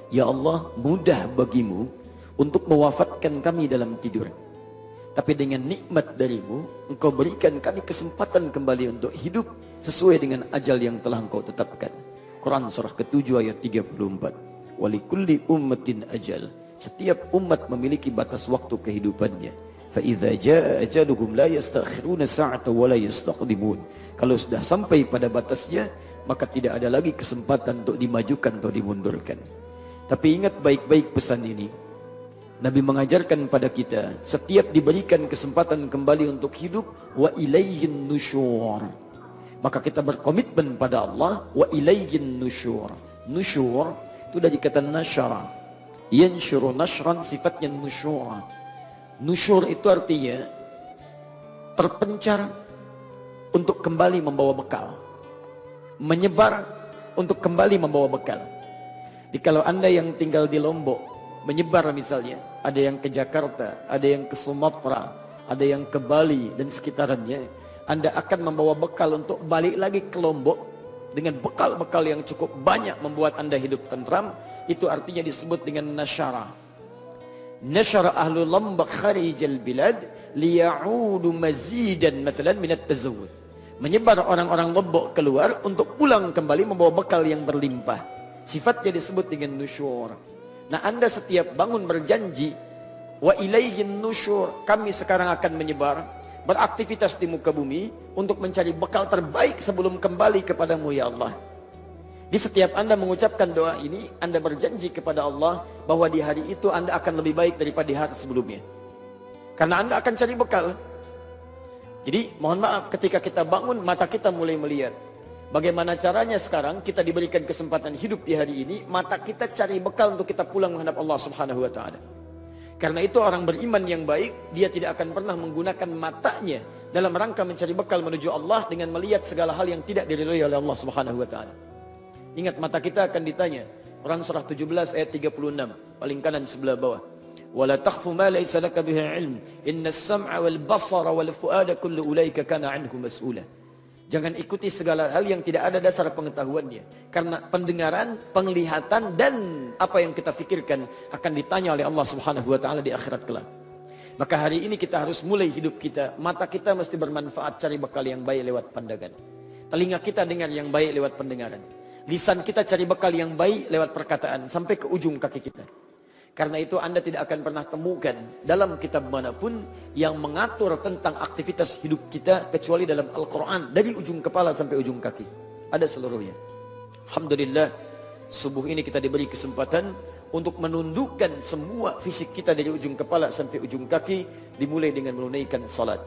Ya Allah, mudah bagimu untuk mewafatkan kami dalam tidur. Tapi dengan nikmat darimu, engkau berikan kami kesempatan kembali untuk hidup sesuai dengan ajal yang telah engkau tetapkan. Quran surah ke-7 ayat 34. Walikulli ummatin ajal. Setiap umat memiliki batas waktu kehidupannya. Fa idza jaa ajaluhum la yastakhiruna sa'atan wa la yastaqdimun. Kalau sudah sampai pada batasnya, maka tidak ada lagi kesempatan untuk dimajukan atau dimundurkan. Tapi ingat baik-baik pesan ini. Nabi mengajarkan pada kita, setiap diberikan kesempatan kembali untuk hidup, wa ilaihin nusyur. Maka kita berkomitmen pada Allah, wa ilaihin nusyur. Nusyur itu dari kata nasyara. Yansyuru nashran, sifatnya nusyura. Nusyur itu artinya terpencar untuk kembali membawa bekal, menyebar untuk kembali membawa bekal. Jadi kalau Anda yang tinggal di Lombok menyebar misalnya, ada yang ke Jakarta, ada yang ke Sumatera, ada yang ke Bali dan sekitarnya, Anda akan membawa bekal untuk balik lagi ke Lombok dengan bekal-bekal yang cukup banyak membuat Anda hidup tentram. Itu artinya disebut dengan nasyara. Nasyara ahlul Lombok kharijal bilad liya'udu mazidan mathalan minat tazawud. Menyebar orang-orang Lombok keluar untuk pulang kembali membawa bekal yang berlimpah. Sifatnya disebut dengan nusyur. Nah, Anda setiap bangun berjanji, wa ilaihin nusyur, kami sekarang akan menyebar, beraktivitas di muka bumi untuk mencari bekal terbaik sebelum kembali kepadamu ya Allah. Di setiap Anda mengucapkan doa ini, Anda berjanji kepada Allah bahwa di hari itu Anda akan lebih baik daripada di hari sebelumnya. Karena Anda akan cari bekal. Jadi mohon maaf, ketika kita bangun, mata kita mulai melihat. Bagaimana caranya sekarang kita diberikan kesempatan hidup di hari ini, mata kita cari bekal untuk kita pulang menghadap Allah Subhanahu wa taala. Karena itu orang beriman yang baik, dia tidak akan pernah menggunakan matanya dalam rangka mencari bekal menuju Allah dengan melihat segala hal yang tidak diridhoi oleh Allah Subhanahu wa taala. Ingat, mata kita akan ditanya. Quran surah 17 ayat 36, paling kanan sebelah bawah. Wala takhfu ma laysa laka bihi ilm, innas sam'a wal basara wal fuada kullu ulaika kana anhu mas'ula. Jangan ikuti segala hal yang tidak ada dasar pengetahuannya. Karena pendengaran, penglihatan, dan apa yang kita fikirkan akan ditanya oleh Allah Subhanahu wa taala di akhirat kelak. Maka hari ini kita harus mulai hidup kita. Mata kita mesti bermanfaat, cari bekal yang baik lewat pandangan. Telinga kita dengar yang baik lewat pendengaran. Lisan kita cari bekal yang baik lewat perkataan sampai ke ujung kaki kita. Karena itu Anda tidak akan pernah temukan dalam kitab manapun yang mengatur tentang aktivitas hidup kita kecuali dalam Al-Quran. Dari ujung kepala sampai ujung kaki. Ada seluruhnya. Alhamdulillah, subuh ini kita diberi kesempatan untuk menundukkan semua fisik kita dari ujung kepala sampai ujung kaki. Dimulai dengan menunaikan salat.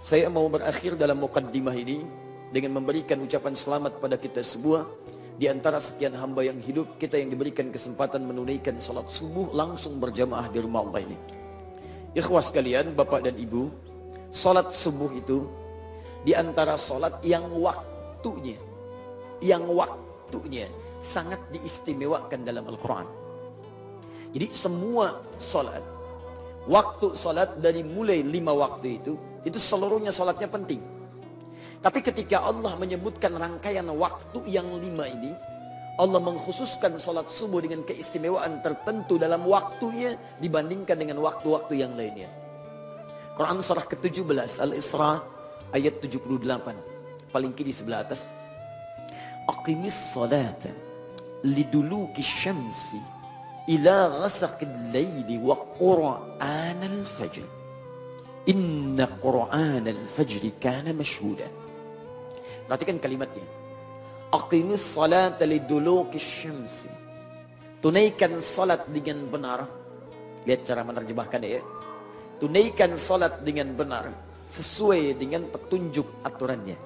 Saya mau berakhir dalam mukaddimah ini dengan memberikan ucapan selamat pada kita semua. Di antara sekian hamba yang hidup, kita yang diberikan kesempatan menunaikan salat subuh langsung berjamaah di rumah Allah ini. Ikhwas sekalian, bapak dan ibu, salat subuh itu di antara salat yang waktunya sangat diistimewakan dalam Al-Quran. Jadi semua salat, waktu salat dari mulai 5 waktu itu seluruhnya salatnya penting. Tapi ketika Allah menyebutkan rangkaian waktu yang 5 ini, Allah mengkhususkan salat subuh dengan keistimewaan tertentu dalam waktunya dibandingkan dengan waktu-waktu yang lainnya. Quran surah ke-17 Al-Isra ayat 78, paling kiri sebelah atas. Aqimis salata liduluki syamsi ila ghasaqil laili wa qur'anal fajr. Inna qur'anal fajri kana mashhuda. Perhatikan kalimatnya. Aqimis salata liduluki syamsi. Tunaikan salat dengan benar. Lihat cara menerjemahkan ya. Tunaikan salat dengan benar sesuai dengan petunjuk aturannya.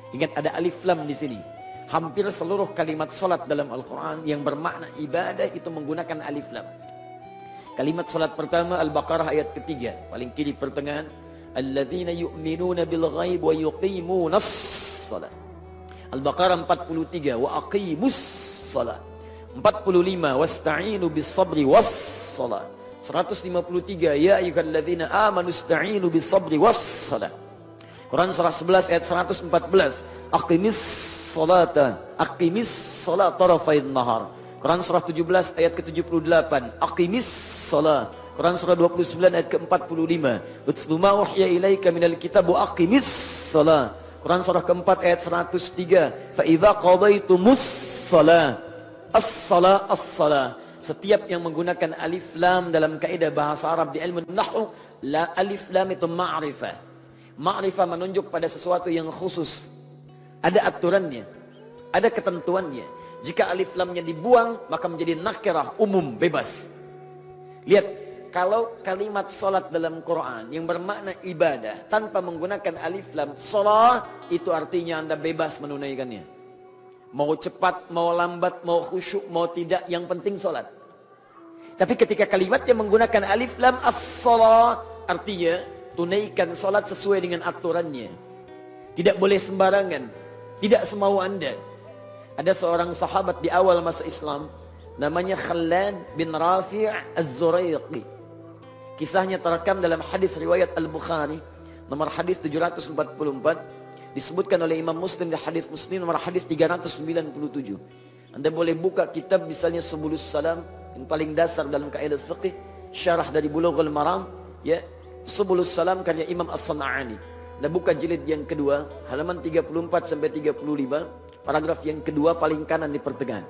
Ingat ada alif lam di sini. Hampir seluruh kalimat salat dalam Al-Quran yang bermakna ibadah itu menggunakan alif lam. Kalimat salat pertama Al-Baqarah ayat ketiga, paling kiri pertengahan. Alladzina yu'minuna bil ghaib wa yuqimunas salat. Al-Baqarah 43, wa aqimus salat. 45, wasta'inu bis sabri was salat. 153, ya ayyuhalladzina amanu ista'inu bis sabri was salat. Quran surah 11 ayat 114, aqimis salata tarafai nahar. Quran surah 17 ayat ke-78. Aqimis shalah. Quran surah 29 ayat ke-45. Utlu ma uhiya ilaika minal kitab wa aqimis shalah. Quran surah keempat ayat 103. Fa idza qadaytumus shalah. As-shalah as-shalah. Setiap yang menggunakan alif lam dalam kaidah bahasa Arab di ilmu nahwu, la alif lam itu ma'rifah. Ma'rifah menunjuk pada sesuatu yang khusus. Ada aturannya, ada ketentuannya. Jika alif lamnya dibuang, maka menjadi nakirah, umum, bebas. Lihat, kalau kalimat salat dalam Quran yang bermakna ibadah tanpa menggunakan alif lam, salat itu artinya Anda bebas menunaikannya. Mau cepat, mau lambat, mau khusyuk, mau tidak, yang penting salat. Tapi ketika kalimatnya menggunakan alif lam as-salat, artinya tunaikan salat sesuai dengan aturannya. Tidak boleh sembarangan, tidak semau Anda. Ada seorang sahabat di awal masa Islam, namanya Khalad bin Rafi' Az-Zuraiqi. Kisahnya terekam dalam hadis riwayat Al-Bukhari, nomor hadis 744. Disebutkan oleh Imam Muslim di hadis Muslim nomor hadis 397. Anda boleh buka kitab misalnya Subulus Salam yang paling dasar dalam kaidah fiqih, syarah dari Bulughul Maram, ya, Subulus Salam karya Imam As-San'ani. Anda buka jilid yang kedua, halaman 34 sampai 35, paragraf yang kedua paling kanan di pertengahan.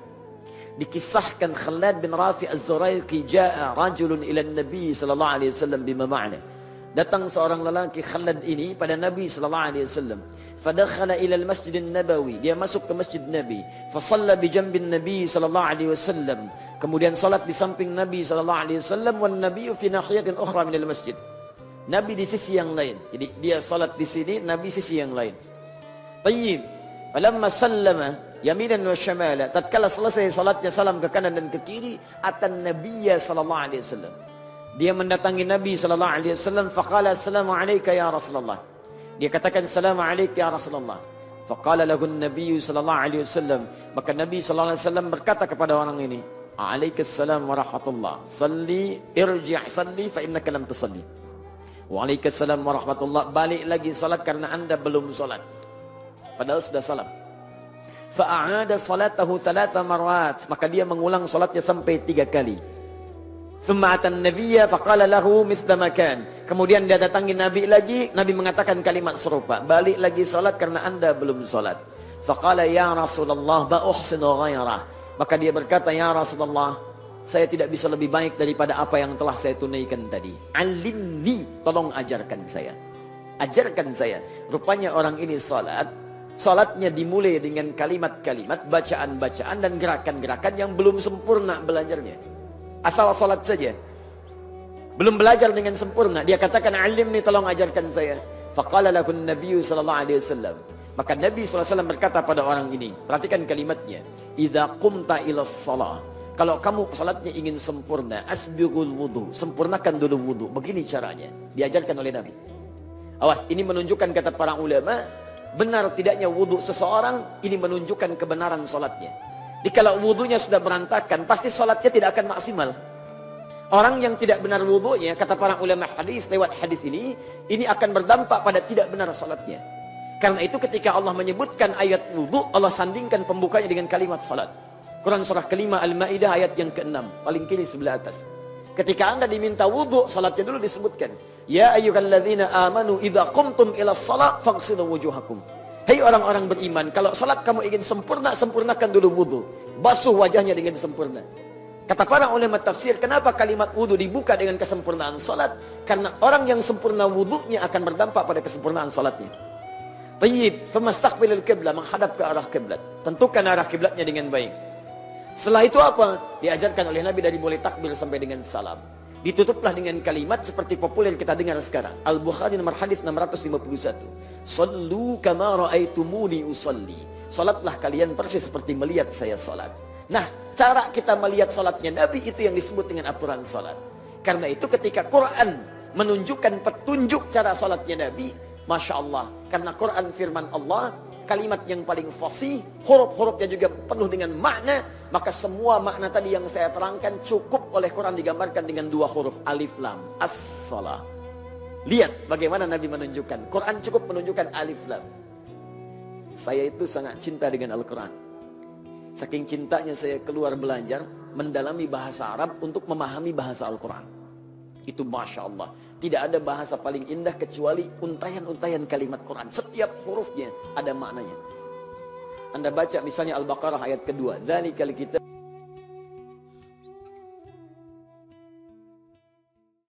Dikisahkan Khalad bin Rafi' Az-Zuraiqi jaa rajulun ila Nabi sallallahu alaihi wasallam bima ma'na. Datang seorang lelaki Khalad ini pada Nabi sallallahu alaihi wasallam. Fadakhala ila al-Masjid an-Nabawi. Dia masuk ke Masjid Nabi. Fasalla bi janbin Nabi sallallahu alaihi wasallam. Kemudian salat di samping Nabi sallallahu alaihi wasallam wan nabiyyu fi nahiyatin ukhra min al-masjid. Nabi di sisi yang lain. Jadi dia salat di sini, Nabi sisi yang lain. Tayyib. Falamma sallama yaminan wa shamala. Tatkala selesai salatnya salam ke kanan dan ke kiri, atan Nabiyya sallallahu alaihi wasallam. Dia mendatangi Nabi sallallahu alaihi wasallam, faqala assalamu alayka ya Rasulullah. Dia katakan assalamu alayka ya Rasulullah. Faqala lahu an-nabiy sallallahu alaihi wasallam, maka Nabi sallallahu alaihi wasallam berkata kepada orang ini, "Alaikassalam wa rahmatullah. Salli irji' salli fa innaka lam tusalli." Wa alaikassalam wa rahmatullah. Balik lagi salat karena Anda belum salat. Padahal sudah salam. Fa'ada salatahu 3 marwat, maka dia mengulang salatnya sampai 3 kali. Thumma atan nabiyya faqala lahu mithla ma kan. Kemudian dia datangi Nabi lagi, Nabi mengatakan kalimat serupa. Balik lagi salat karena Anda belum salat. Faqala ya Rasulullah ba uhsinu ghairah. Maka dia berkata, ya Rasulullah, saya tidak bisa lebih baik daripada apa yang telah saya tunaikan tadi. Alimni, tolong ajarkan saya. Ajarkan saya. Rupanya orang ini salat, salatnya dimulai dengan kalimat-kalimat, bacaan-bacaan dan gerakan-gerakan yang belum sempurna belajarnya. Asal salat saja, belum belajar dengan sempurna. Dia katakan, alimni, tolong ajarkan saya. Faqala lahu an-nabiy sallallahu alaihi wasallam. Maka Nabi sallallahu alaihi wasallam berkata pada orang ini, perhatikan kalimatnya, idza qumta ila shalah. Kalau kamu salatnya ingin sempurna, asbighul wudu, sempurnakan dulu wudu. Begini caranya, diajarkan oleh Nabi. Awas, ini menunjukkan, kata para ulama, benar tidaknya wudu seseorang ini menunjukkan kebenaran salatnya. Jikalau wudunya sudah berantakan, pasti salatnya tidak akan maksimal. Orang yang tidak benar wudunya, kata para ulama hadis lewat hadis ini akan berdampak pada tidak benar salatnya. Karena itu ketika Allah menyebutkan ayat wudu, Allah sandingkan pembukanya dengan kalimat salat. Quran surah kelima Al-Maidah ayat yang ke-6, paling kiri sebelah atas. Ketika Anda diminta wudu, salatnya dulu disebutkan. Ya ayyuhalladzina amanu idza qumtum ila shalah faghsilu wujuhakum. Hei orang-orang beriman, kalau salat kamu ingin sempurna, sempurnakan dulu wudu. Basuh wajahnya dengan sempurna. Kata para ulama tafsir, kenapa kalimat wudu dibuka dengan kesempurnaan salat? Karena orang yang sempurna wudunya akan berdampak pada kesempurnaan salatnya. Tayyib, famastaqbilul qiblah, menghadap ke arah kiblat. Tentukan arah kiblatnya dengan baik. Setelah itu apa? Diajarkan oleh Nabi dari mulai takbir sampai dengan salam. Ditutuplah dengan kalimat seperti populer kita dengar sekarang. Al-Bukhari nomor hadis 651. Sallu kama ra'aitumuni usalli. Salatlah kalian persis seperti melihat saya salat. Nah, cara kita melihat salatnya Nabi itu yang disebut dengan aturan salat. Karena itu ketika Quran menunjukkan petunjuk cara salatnya Nabi, Masya Allah. Karena Quran firman Allah, kalimat yang paling fasih, huruf-hurufnya juga penuh dengan makna, maka semua makna tadi yang saya terangkan cukup oleh Quran digambarkan dengan 2 huruf, alif lam, as-salah. Lihat bagaimana Nabi menunjukkan. Quran cukup menunjukkan alif lam. Saya itu sangat cinta dengan Al-Quran. Saking cintanya saya keluar belajar, mendalami bahasa Arab untuk memahami bahasa Al-Quran. Itu Masya Allah. Tidak ada bahasa paling indah kecuali untayan-untayan kalimat Quran. Setiap hurufnya ada maknanya. Anda baca misalnya Al-Baqarah ayat kedua. Dzalikal kitab